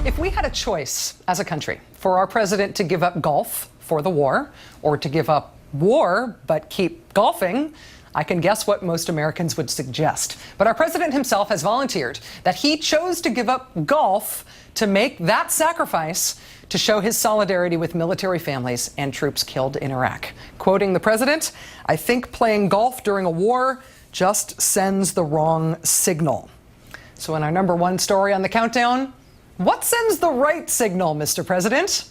If we had a choice as a country for our president to give up golf for the war or to give up war but keep golfing, I can guess what most Americans would suggest. But our president himself has volunteered that he chose to give up golf to make that sacrifice to show his solidarity with military families and troops killed in Iraq. Quoting the president, "I think playing golf during a war just sends the wrong signal." So in our number one story on the countdown, what sends the right signal, Mr. President?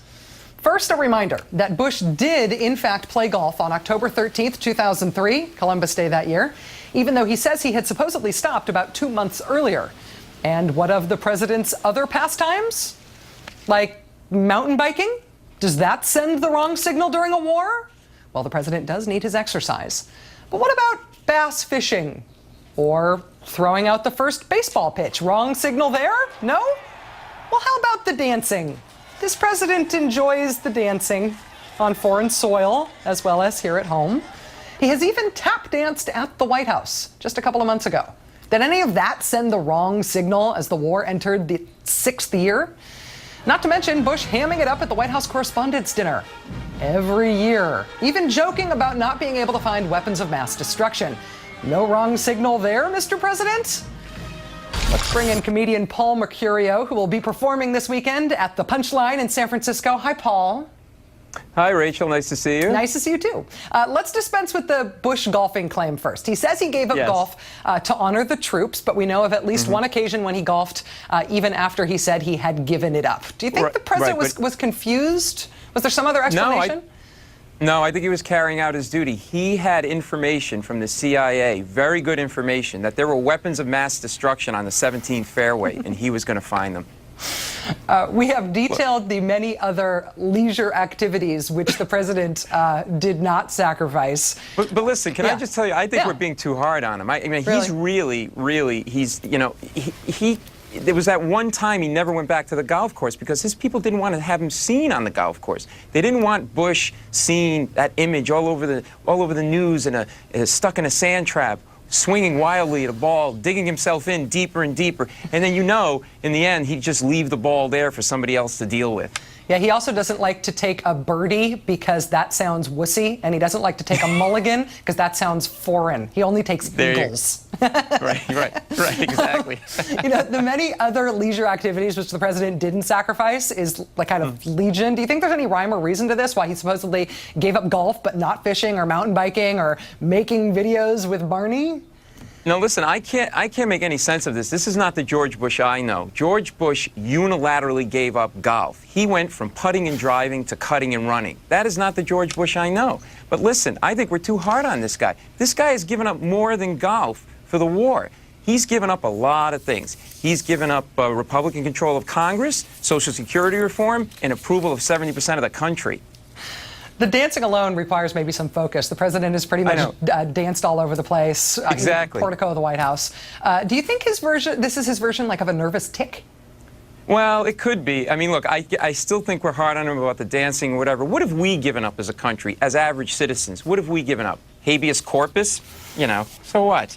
First, a reminder that Bush did, in fact, play golf on October 13th, 2003, Columbus Day that year, even though he says he had supposedly stopped about 2 months earlier. And what of the president's other pastimes? Like mountain biking? Does that send the wrong signal during a war? Well, the president does need his exercise. But what about bass fishing? Or throwing out the first baseball pitch? Wrong signal there? No? Well, how about the dancing? This president enjoys the dancing on foreign soil as well as here at home. He has even tap danced at the White House just a couple of months ago. Did any of that send the wrong signal as the war entered the 6th year? Not to mention Bush hamming it up at the White House Correspondents' Dinner every year, even joking about not being able to find weapons of mass destruction. No wrong signal there, Mr. President? Let's bring in comedian Paul Mecurio, who will be performing this weekend at the Punchline in San Francisco. Hi, Paul. Hi, Rachel. Nice to see you. Nice to see you, too. Let's dispense with the Bush golfing claim first. He says he gave up golf to honor the troops, but we know of at least one occasion when he golfed even after he said he had given it up. Do you think the president was confused? Was there some other explanation? No, I think he was carrying out his duty. He had information from the CIA, very good information, that there were weapons of mass destruction on the 17th fairway, and he was going to find them. We have detailed the many other leisure activities which the president did not sacrifice. But listen, can I just tell you, I think we're being too hard on him. I mean, he's really, he's, you know, there was that one time he never went back to the golf course because his people didn't want to have him seen on the golf course. They didn't want Bush seeing that image all over the news and stuck in a sand trap, swinging wildly at a ball, digging himself in deeper and deeper. And then, you know, in the end, he'd just leave the ball there for somebody else to deal with. Yeah, he also doesn't like to take a birdie because that sounds wussy, and he doesn't like to take a mulligan because that sounds foreign. He only takes eagles. Right, exactly. You know, the many other leisure activities which the president didn't sacrifice is like kind of legion. Do you think there's any rhyme or reason to this, why he supposedly gave up golf but not fishing or mountain biking or making videos with Barney? No, listen, I can't make any sense of this. This is not the George Bush I know. George Bush unilaterally gave up golf. He went from putting and driving to cutting and running. That is not the George Bush I know. But listen, I think we're too hard on this guy. This guy has given up more than golf for the war. He's given up a lot of things. He's given up Republican control of Congress, Social Security reform, and approval of 70% of the country. The dancing alone requires maybe some focus. The president has pretty much danced all over the place. Exactly. Portico of the White House. Do you think this is his version like of a nervous tick? Well, it could be. I mean, look, I still think we're hard on him about the dancing or whatever. What have we given up as a country, as average citizens? What have we given up? Habeas corpus? You know, so what?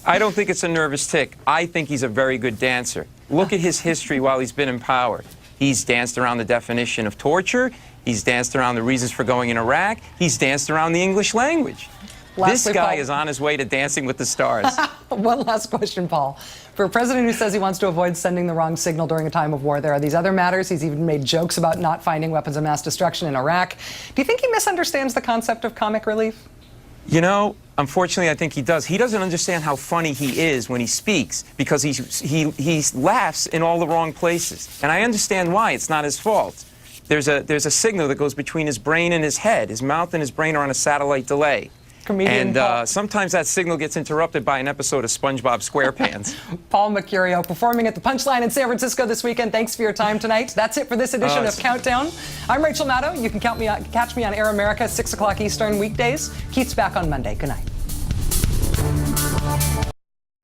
I don't think it's a nervous tick. I think he's a very good dancer. Look at his history while he's been in power. He's danced around the definition of torture. He's danced around the reasons for going in Iraq. He's danced around the English language. This guy is on his way to Dancing with the Stars. One last question, Paul. For a president who says he wants to avoid sending the wrong signal during a time of war, there are these other matters. He's even made jokes about not finding weapons of mass destruction in Iraq. Do you think he misunderstands the concept of comic relief? You know, unfortunately, I think he does. He doesn't understand how funny he is when he speaks because he laughs in all the wrong places. And I understand why. It's not his fault. There's a signal that goes between his brain and his head. His mouth and his brain are on a satellite delay. Sometimes that signal gets interrupted by an episode of SpongeBob SquarePants. Paul Mecurio performing at the Punchline in San Francisco this weekend. Thanks for your time tonight. That's it for this edition of Countdown. I'm Rachel Maddow. You can catch me on Air America, 6 o'clock Eastern weekdays. Keith's back on Monday. Good night.